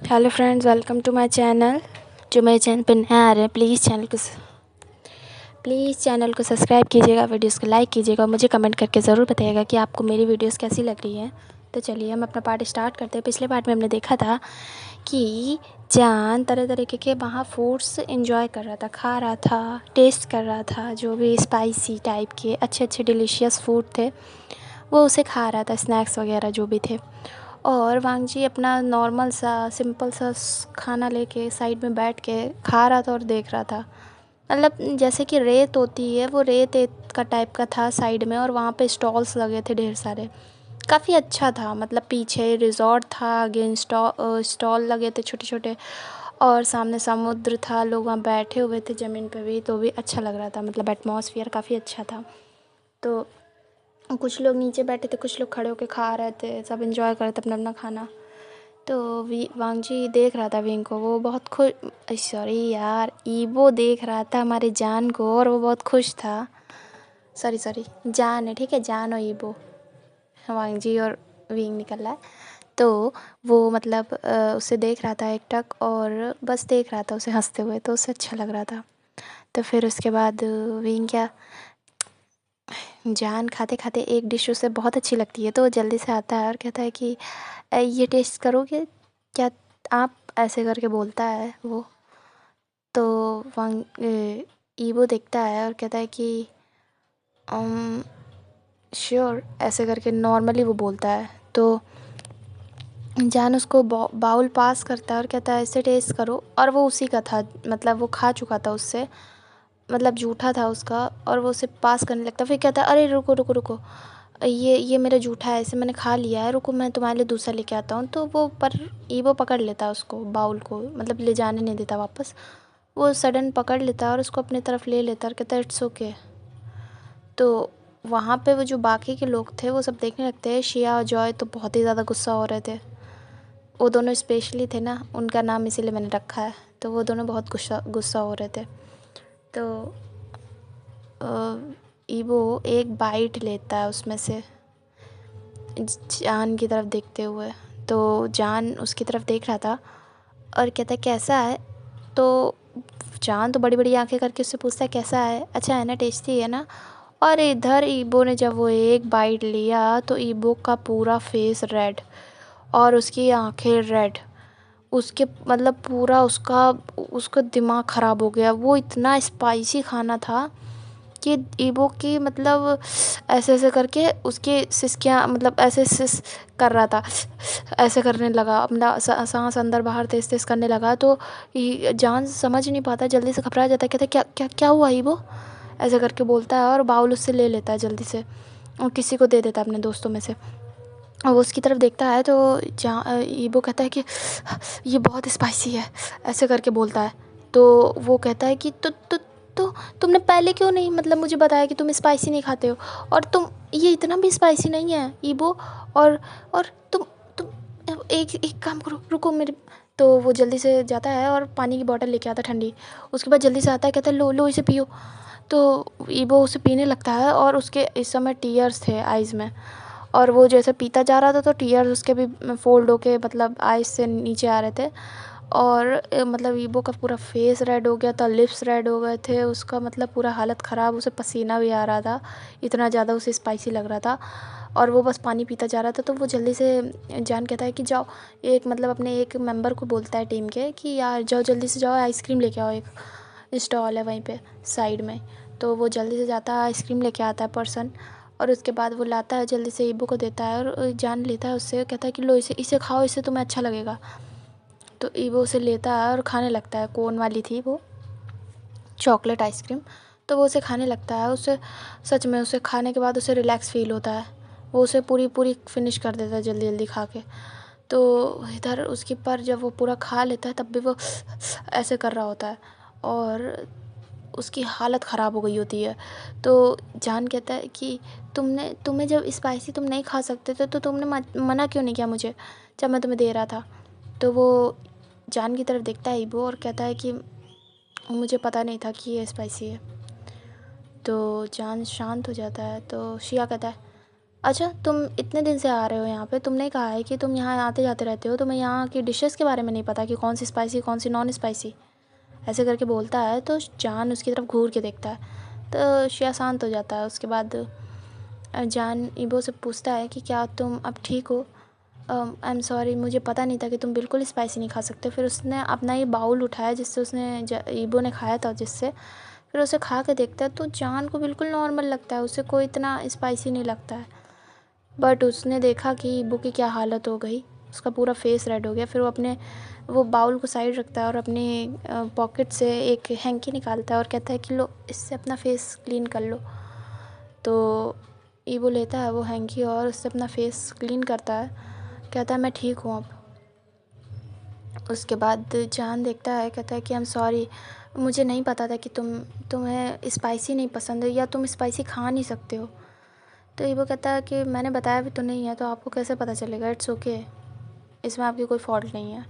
Hello friends, welcome to my channel. जो मेरे channel पर नए आ रहे हैं, प्लीज़ चैनल को सब्सक्राइब कीजिएगा, वीडियोस को लाइक कीजिएगा और मुझे कमेंट करके ज़रूर बताइएगा कि आपको मेरी वीडियोस कैसी लग रही हैं। तो चलिए हम अपना पार्ट स्टार्ट करते हैं। पिछले पार्ट में हमने देखा था कि जान तरह तरीके के वहाँ फूड्स इंजॉय कर रहा था, खा रहा था, टेस्ट कर रहा था। जो भी स्पाइसी टाइप के अच्छे अच्छे डिलीशियस फूड थे वो उसे खा रहा था, स्नैक्स वगैरह जो भी थे। और वांगजी अपना नॉर्मल सा सिंपल सा खाना लेके साइड में बैठ के खा रहा था और देख रहा था। मतलब जैसे कि रेत होती है, वो रेत का टाइप का था साइड में, और वहाँ पे स्टॉल्स लगे थे ढेर सारे। काफ़ी अच्छा था, मतलब पीछे रिजॉर्ट था, आगे स्टॉल लगे थे छोटे छोटे, और सामने समुद्र था। लोग वहाँ बैठे हुए थे ज़मीन पे भी, तो भी अच्छा लग रहा था। मतलब एटमॉस्फेयर काफ़ी अच्छा था। तो कुछ लोग नीचे बैठे थे, कुछ लोग खड़े होकर खा रहे थे, सब एंजॉय कर रहे थे अपना अपना खाना। तो वांगजी देख रहा था विंग को, वो बहुत खुश, सॉरी यार, ईबो देख रहा था हमारे जान को और वो बहुत खुश था। सॉरी सॉरी, जान है, ठीक है, जान और ईबो, वांगजी और विंग निकल रहा है। तो वो मतलब उसे देख रहा था एकटक, और बस देख रहा था उसे हंसते हुए, तो उसे अच्छा लग रहा था। तो फिर उसके बाद विंग क्या, जान खाते खाते एक डिश उसे बहुत अच्छी लगती है, तो वो जल्दी से आता है और कहता है कि ये टेस्ट करोगे क्या आप, ऐसे करके बोलता है वो। तो ईबो देखता है और कहता है कि श्योर, ऐसे करके नॉर्मली वो बोलता है। तो जान उसको बाउल पास करता है और कहता है ऐसे टेस्ट करो, और वो उसी का था, मतलब वो खा चुका था उससे, मतलब जूठा था उसका, और वो उसे पास करने लगता। फिर कहता है अरे रुको रुको रुको, ये मेरा जूठा है, इसे मैंने खा लिया है, रुको मैं तुम्हारे लिए दूसरा लेके आता हूँ। तो वो पर ईबो पकड़ लेता है उसको, बाउल को, मतलब ले जाने नहीं देता वापस। वो सडन पकड़ लेता है और उसको अपनी तरफ ले लेता है और कहता है इट्स ओके। तो वहाँ पे वो जो बाकी के लोग थे वो सब देखने लगते हैं। शिया और जॉय तो बहुत ही ज़्यादा गुस्सा हो रहे थे। वो दोनों स्पेशली थे ना, उनका नाम इसीलिए मैंने रखा है। तो वो दोनों बहुत गुस्सा गुस्सा हो रहे थे। तो ईबो एक बाइट लेता है उसमें से, जान की तरफ देखते हुए। तो जान उसकी तरफ देख रहा था और कहता है कैसा है। तो जान तो बड़ी बड़ी आंखें करके उससे पूछता है कैसा है, अच्छा है ना, टेस्टी है ना। और इधर ईबो ने जब वो एक बाइट लिया तो ईबो का पूरा फेस रेड और उसकी आंखें रेड, उसके मतलब पूरा उसका उसका दिमाग ख़राब हो गया। वो इतना स्पाइसी खाना था कि ईबो की मतलब ऐसे ऐसे करके उसकी सिसकियाँ, मतलब ऐसे सिस कर रहा था, ऐसे करने लगा, मतलब सांस अंदर बाहर तेज तेज करने लगा। तो जान समझ नहीं पाता, जल्दी से घबरा जाता है, कहता है क्या क्या क्या हुआ ईबो, ऐसे करके बोलता है और बाउल उससे ले लेता है जल्दी से और किसी को दे देता है अपने दोस्तों में से। और वो उसकी तरफ देखता है तो जहाँ ईबो कहता है कि ये बहुत स्पाइसी है, ऐसे करके बोलता है। तो वो कहता है कि तो तुमने पहले क्यों नहीं मतलब मुझे बताया कि तुम स्पाइसी नहीं खाते हो, और तुम ये इतना भी स्पाइसी नहीं है ईबो। और और तुम एक एक काम करो, रुको मेरे। तो वो जल्दी से जाता है और पानी की बोतल लेके आता है ठंडी। उसके बाद जल्दी से आता है, कहता है लो लो इसे पियो। तो ईबो उसे पीने लगता है और उसके इस समय टीयर्स थे आइज़ में, और वो जैसे पीता जा रहा था तो टीयर्स उसके भी फोल्ड होके मतलब आइज़ से नीचे आ रहे थे। और मतलब ईबो का पूरा फेस रेड हो गया था, लिप्स रेड हो गए थे, उसका मतलब पूरा हालत ख़राब, उसे पसीना भी आ रहा था, इतना ज़्यादा उसे स्पाइसी लग रहा था। और वो बस पानी पीता जा रहा था। तो वो जल्दी से जान कहता है कि जाओ, एक मतलब अपने एक मेंबर को बोलता है टीम के कि यार जाओ जल्दी से जाओ, आइसक्रीम लेके आओ, एक स्टॉल है वहीं पे साइड में। तो वो जल्दी से जाता है, आइसक्रीम लेके आता है पर्सन, और उसके बाद वो लाता है, जल्दी से ईबो को देता है और जान लेता है उससे, कहता है कि लो इसे इसे खाओ, इससे तुम्हें अच्छा लगेगा। तो ईबो उसे लेता है और खाने लगता है, कोन वाली थी वो चॉकलेट आइसक्रीम। तो वो उसे खाने लगता है। उसे सच में उसे खाने के बाद उसे रिलैक्स फील होता है, वो उसे पूरी पूरी फिनिश कर देता है जल्दी जल्दी खा के। तो इधर उसके पर जब वो पूरा खा लेता है तब भी वो ऐसे कर रहा होता है और उसकी हालत ख़राब हो गई होती है। तो जान कहता है कि तुम्हें जब स्पाइसी तुम नहीं खा सकते थे तो तुमने मना क्यों नहीं किया मुझे जब मैं तुम्हें दे रहा था। तो वो जान की तरफ देखता है ईबो और कहता है कि मुझे पता नहीं था कि ये स्पाइसी है। तो जान शांत हो जाता है। तो शिया कहता है अच्छा तुम इतने दिन से आ रहे हो यहाँ पे, तुमने कहा है कि तुम यहाँ आते जाते रहते हो, तुम्हें यहाँ की डिशेस के बारे में नहीं पता कि कौन सी स्पाइसी कौन सी नॉन स्पाइसी? ऐसे करके बोलता है तो जान उसकी तरफ घूर के देखता है। तो शिया शांत हो जाता है। उसके बाद जान ईबो से पूछता है कि क्या तुम अब ठीक हो? आई एम सॉरी, मुझे पता नहीं था कि तुम बिल्कुल स्पाइसी नहीं खा सकते। फिर उसने अपना ये बाउल उठाया जिससे उसने ईबो ने खाया था, जिससे फिर उसे खा के देखता है तो जान को बिल्कुल नॉर्मल लगता है, उसे कोई इतना स्पाइसी नहीं लगता है। बट उसने देखा कि ईबो की क्या हालत हो गई, उसका पूरा फेस रेड हो गया। फिर वो बाउल को साइड रखता है और अपने पॉकेट से एक हैंकी निकालता है और कहता है कि लो, इससे अपना फेस क्लीन कर लो। तो ईबो लेता है वो हैंकी और उससे अपना फेस क्लीन करता है, कहता है मैं ठीक हूँ अब। उसके बाद जान देखता है, कहता है कि आई एम सॉरी, मुझे नहीं पता था कि तुम्हें स्पाइसी नहीं पसंद है या तुम स्पाइसी खा नहीं सकते हो। तो ईबो कहता है कि मैंने बताया भी तो नहीं है, तो आपको कैसे पता चलेगा? इट्स ओके, इसमें आपकी कोई फॉल्ट नहीं है।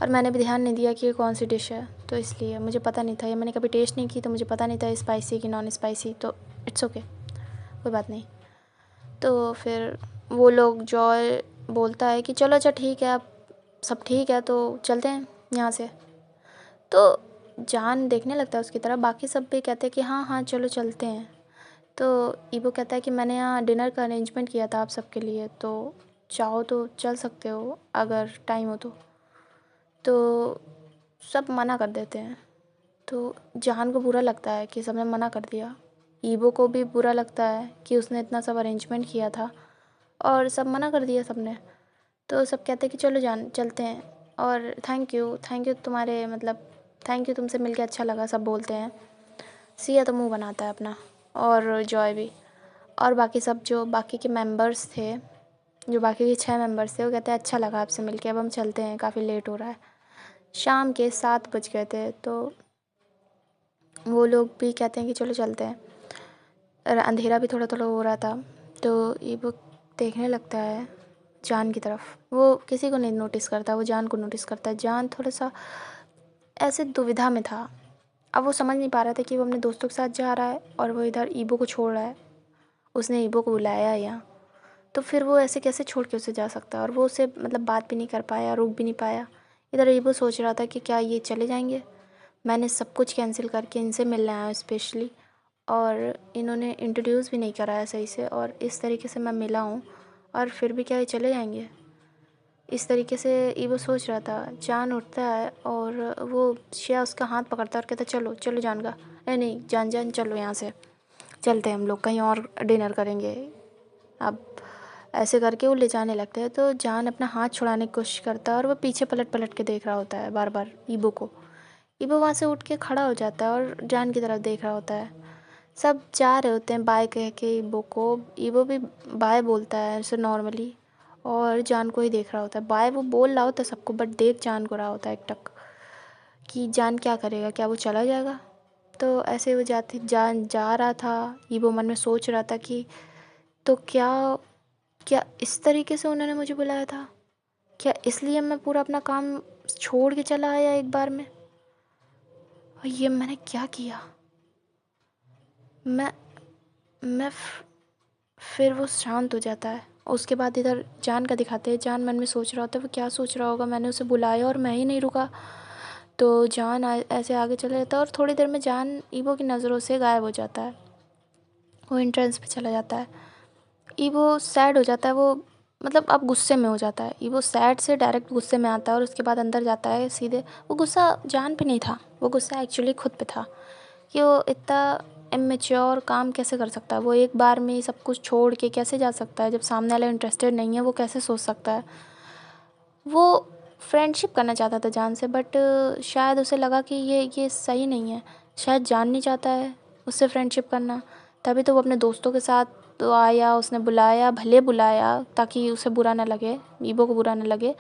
और मैंने भी ध्यान नहीं दिया कि ये कौन सी डिश है, तो इसलिए मुझे पता नहीं था, ये मैंने कभी टेस्ट नहीं की तो मुझे पता नहीं था स्पाइसी कि नॉन स्पाइसी। तो इट्स ओके, कोई बात नहीं। तो फिर वो लोग जॉय बोलता है कि चलो अच्छा ठीक है, अब सब ठीक है तो चलते हैं यहाँ से। तो जान देखने लगता है उसकी तरफ, बाकी सब भी कहते हैं कि हाँ हाँ चलो चलते हैं। तो ईबो कहता है कि मैंने यहाँ डिनर का अरेंजमेंट किया था आप सबके लिए, तो चाहो तो चल सकते हो अगर टाइम हो तो सब मना कर देते हैं। तो जान को बुरा लगता है कि सबने मना कर दिया। ईबो को भी बुरा लगता है कि उसने इतना सब अरेंजमेंट किया था और सब मना कर दिया सबने। तो सब कहते हैं कि चलो जान चलते हैं, और थैंक यू तुम्हारे मतलब थैंक यू, तुमसे मिलके अच्छा लगा, सब बोलते हैं। सिया तो मुंह बनाता है अपना, और जॉय भी, और बाकी सब जो बाकी के मेंबर्स थे, जो बाकी के 6 मेंबर्स थे, वो कहते हैं अच्छा लगा आपसे मिलके, अब हम चलते हैं, काफ़ी लेट हो रहा है। शाम के 7 बज गए थे, तो वो लोग भी कहते हैं कि चलो चलते हैं। और अंधेरा भी थोड़ा थोड़ा हो रहा था। तो ये वो देखने लगता है जान की तरफ, वो किसी को नहीं नोटिस करता, वो जान को नोटिस करता है। जान थोड़ा सा ऐसे दुविधा में था, अब वो समझ नहीं पा रहा था कि वो अपने दोस्तों के साथ जा रहा है और वो इधर ईबो को छोड़ रहा है। उसने ईबो को बुलाया है यहाँ, तो फिर वो ऐसे कैसे छोड़ के उसे जा सकता है? और वो उससे मतलब बात भी नहीं कर पाया, रुक भी नहीं पाया। इधर ईबो सोच रहा था कि क्या ये चले जाएंगे, मैंने सब कुछ कैंसिल करके इनसे मिलने आया स्पेशली, और इन्होंने इंट्रोड्यूस भी नहीं कराया सही से, और इस तरीके से मैं मिला हूँ और फिर भी क्या ये चले जाएंगे? इस तरीके से ईवो सोच रहा था। जान उठता है और वो शिया उसका हाथ पकड़ता है और कहता है चलो चलो जान का, नहीं नहीं जान जान चलो, यहाँ से चलते हैं, हम लोग कहीं और डिनर करेंगे अब। ऐसे करके वो ले जाने लगते हैं। तो जान अपना हाथ छुड़ाने की कोशिश करता है और वो पीछे पलट पलट के देख रहा होता है बार बार ईबो को। ईबो वहाँ से उठ के खड़ा हो जाता है और जान की तरफ देख रहा होता है। सब जा रहे होते हैं बाय कह के ईबो को, ईबो भी बाय बोलता है ऐसे नॉर्मली, और जान को ही देख रहा होता है। बाय वो बोल रहा होता है सबको, बट देख जान को रहा होता है एकटक, कि जान क्या करेगा, क्या वो चला जाएगा? तो ऐसे वो जाती जान जा रहा था, ईबो मन में सोच रहा था कि तो क्या क्या इस तरीके से उन्होंने मुझे बुलाया था? क्या इसलिए मैं पूरा अपना काम छोड़ के चला आया एक बार में? और ये मैंने क्या किया? मैं मैं फिर वो शांत हो जाता है। उसके बाद इधर जान का दिखाते हैं। जान मन में सोच रहा होता है वो क्या सोच रहा होगा, मैंने उसे बुलाया और मैं ही नहीं रुका। तो जान ऐसे आगे चले जाता है और थोड़ी देर में जान ईवो की नज़रों से गायब हो जाता है। वो एंट्रेंस पे चला जाता है। ईवो सैड हो जाता है, वो मतलब अब गुस्से में हो जाता है। ईवो सैड से डायरेक्ट गुस्से में आता है और उसके बाद अंदर जाता है सीधे। वो गुस्सा जान पे नहीं था, वो गुस्सा एक्चुअली खुद पे था कि वो इतना इमेच्योर काम कैसे कर सकता है। वो एक बार में ही सब कुछ छोड़ के कैसे जा सकता है? जब सामने वाला इंटरेस्टेड नहीं है वो कैसे सोच सकता है? वो फ्रेंडशिप करना चाहता था जान से, बट शायद उसे लगा कि ये सही नहीं है। शायद जान नहीं चाहता है उससे फ्रेंडशिप करना, तभी तो वो अपने दोस्तों के साथ तो आया, उसने बुलाया, भले बुलाया ताकि उसे बुरा ना लगे, ईबो को बुरा ना लगे,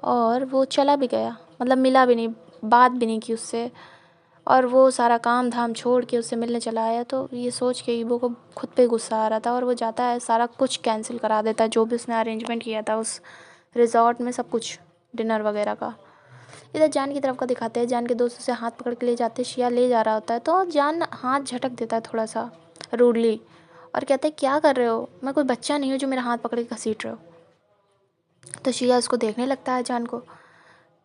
और वो चला भी गया, मतलब मिला भी नहीं, बात भी नहीं की उससे, और वो सारा काम धाम छोड़ के उससे मिलने चला आया। तो ये सोच के ईबो को खुद पे गुस्सा आ रहा था और वो जाता है, सारा कुछ कैंसिल करा देता है जो भी उसने अरेंजमेंट किया था उस रिजॉर्ट में, सब कुछ डिनर वगैरह का। इधर जान की तरफ का दिखाते हैं। जान के दोस्त उसे हाथ पकड़ के ले जाते हैं, शिया ले जा रहा होता है तो जान हाथ झटक देता है थोड़ा सा रूडली, और कहता है क्या कर रहे हो, मैं कोई बच्चा नहीं हूँ जो मेरा हाथ पकड़ के घसीट रहे हो। तो शिया उसको देखने लगता है जान को।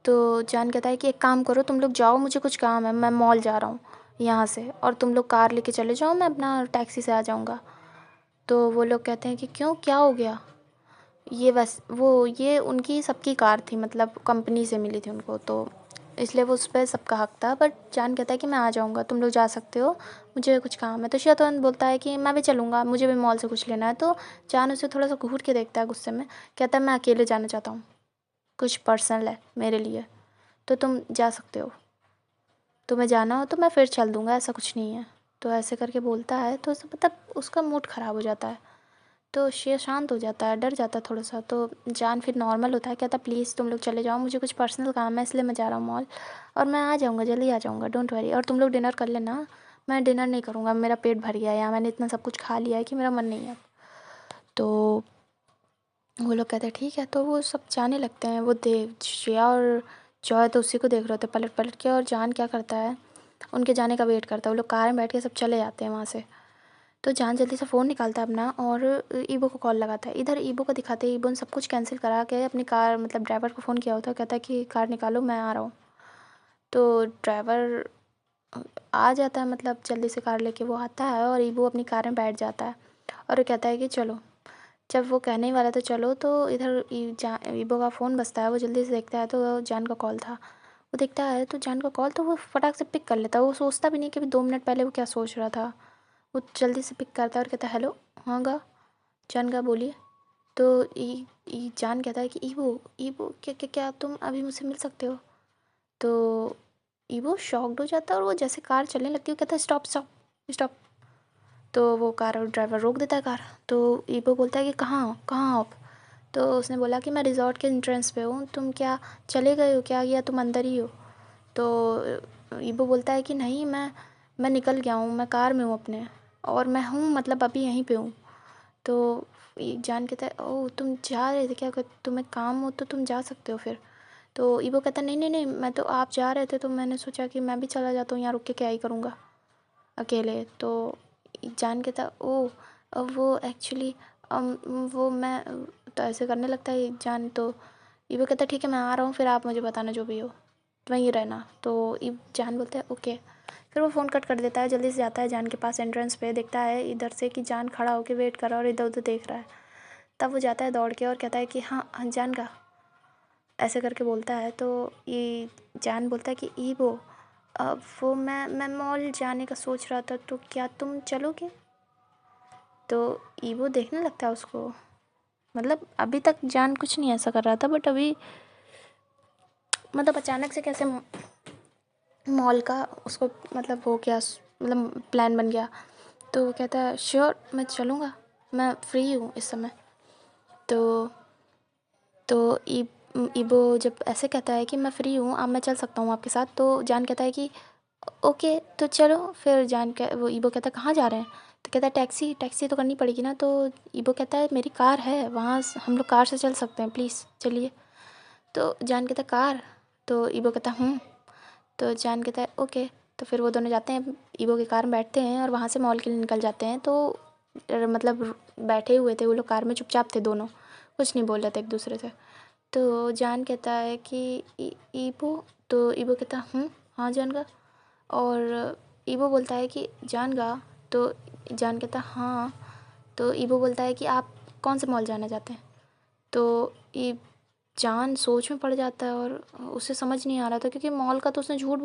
तो जान कहता है कि एक काम करो, तुम लोग जाओ, मुझे कुछ काम है, मैं मॉल जा रहा हूँ यहाँ से, और तुम लोग कार लेके चले जाओ, मैं अपना टैक्सी से आ जाऊँगा। तो वो लोग कहते हैं कि क्यों, क्या हो गया। ये बस वो ये उनकी सबकी कार थी, मतलब कंपनी से मिली थी उनको, तो इसलिए वो उस पर सबका हक था। बट जान कहता है कि मैं आ जाऊँगा, तुम लोग जा सकते हो, मुझे कुछ काम है। तो शिया बोलता है कि मैं भी चलूँगा, मुझे भी मॉल से कुछ लेना है। तो जान उसे थोड़ा सा घूर के देखता है गुस्से में, कहता है मैं अकेले जाना चाहता हूँ, कुछ पर्सनल है मेरे लिए, तो तुम जा सकते हो, तुम्हें जाना हो तो मैं फिर चल दूँगा, ऐसा कुछ नहीं है। तो ऐसे करके बोलता है, तो मतलब उसका मूड ख़राब हो जाता है। तो शेर शांत हो जाता है, डर जाता है थोड़ा सा। तो जान फिर नॉर्मल होता है, कहता प्लीज़ तुम लोग चले जाओ, मुझे कुछ पर्सनल काम है, इसलिए मैं जा रहा हूँ मॉल, और मैं आ जाऊँगा, जल्दी आ जाऊँगा, डोंट वरी, और तुम लोग डिनर कर लेना, मैं डिनर नहीं करूँगा, मेरा पेट भर गया है, या मैंने इतना सब कुछ खा लिया है कि मेरा मन नहीं है। तो वो लोग कहते हैं ठीक है। तो वो सब जाने लगते हैं। वो देव श्रेया और जॉय तो उसी को देख रहे होते पलट पलट के। और जान क्या करता है, उनके जाने का वेट करता है। वो लोग कार में बैठ के सब चले जाते हैं वहाँ से। तो जान जल्दी से फ़ोन निकालता है अपना और ईबो को कॉल लगाता है। इधर ईबो को दिखाते ही ईबो ने सब कुछ कैंसिल करा के अपनी कार, मतलब ड्राइवर को फ़ोन किया होता है, कहता है कि कार निकालो, मैं आ रहा हूँ। तो ड्राइवर आ जाता है, मतलब जल्दी से कार लेके वो आता है और ईबो अपनी कार में बैठ जाता है और वो कहता है कि चलो। जब वो कहने ही वाला था चलो, तो इधर ईबो का फ़ोन बजता है। वो जल्दी से देखता है तो जान का कॉल था। वो देखता है तो जान का कॉल, तो वो फटाक से पिक कर लेता है। वो सोचता भी नहीं कि 2 मिनट पहले वो क्या सोच रहा था। वो जल्दी से पिक करता है और कहता है हेलो, हाँ गा, जान गा बोलिए। तो जान कहता है कि ईबो, ईबो क्या क्या क्या तुम अभी मुझसे मिल सकते हो। तो ईबो शॉक्ड हो जाता है और वो जैसे कार चलने लगती है, वो कहता है स्टॉप स्टॉप स्टॉप। तो वो कार और ड्राइवर रोक देता है कार। तो ईबो बोलता है कि कहाँ कहाँ आप। तो उसने बोला कि मैं रिज़ॉर्ट के एंट्रेंस पे हूँ, तुम क्या चले गए हो क्या, या तुम अंदर ही हो। तो ईबो बोलता है कि नहीं, मैं निकल गया हूँ, मैं कार में हूँ अपने, और मैं हूँ मतलब अभी यहीं पे हूँ। तो जान कहता है ओह तुम जा रहे थे क्या, अगर तुम्हें काम हो तो तुम जा सकते हो फिर। तो ईबो कहता है नहीं नहीं नहीं, मैं तो आप जा रहे थे तो मैंने सोचा कि मैं भी चला जाता हूँ, यहाँ रुक के क्या ही करूँगा अकेले। तो जान कहता ओह वो एक्चुअली वो मैं तो ऐसे करने लगता है जान। तो ईबो कहता ठीक है मैं आ रहा हूँ, फिर आप मुझे बताना जो भी हो, वहीं रहना। तो जान बोलता है ओके। फिर वो फ़ोन कट कर देता है, जल्दी से जाता है जान के पास एंट्रेंस पे, देखता है इधर से कि जान खड़ा होकर वेट कर रहा है और इधर उधर देख रहा है। तब वो जाता है दौड़ के और कहता है कि हाँ हाँ जान का, ऐसे करके बोलता है। तो ये जान बोलता है कि ईबो अब वो मैं मॉल जाने का सोच रहा था, तो क्या तुम चलोगे। तो ईबो देखने लगता है उसको, मतलब अभी तक जान कुछ नहीं ऐसा कर रहा था, बट अभी मतलब अचानक से कैसे मॉल का उसको मतलब हो गया, मतलब प्लान बन गया। तो वो कहता है श्योर मैं चलूँगा, मैं फ्री हूँ इस समय। तो ईबो जब ऐसे कहता है कि मैं फ्री हूँ, अब मैं चल सकता हूँ आपके साथ, तो जान कहता है कि ओके तो चलो। फिर वो ईबो कहता है कहाँ जा रहे हैं। तो कहता है टैक्सी, टैक्सी तो करनी पड़ेगी ना। तो ईबो कहता है मेरी कार है वहाँ, हम लोग कार से चल सकते हैं, प्लीज़ चलिए। तो जान कहता है कार। तो ईबो कहता है तो जान कहता है ओके। तो फिर वो दोनों जाते हैं, ईबो की कार में बैठते हैं और वहाँ से मॉल के लिए निकल जाते हैं। तो मतलब बैठे हुए थे वो लोग कार में, चुपचाप थे दोनों, कुछ नहीं बोल रहे थे एक दूसरे से। तो जान कहता है कि ईबो। तो ईबो कहता हाँ जान का। और ईबो बोलता है कि जान गा। तो जान कहता हाँ। तो ईबो बोलता है कि आप कौन से मॉल जाना चाहते हैं। तो जान सोच में पड़ जाता है और उसे समझ नहीं आ रहा था, क्योंकि मॉल का तो उसने झूठ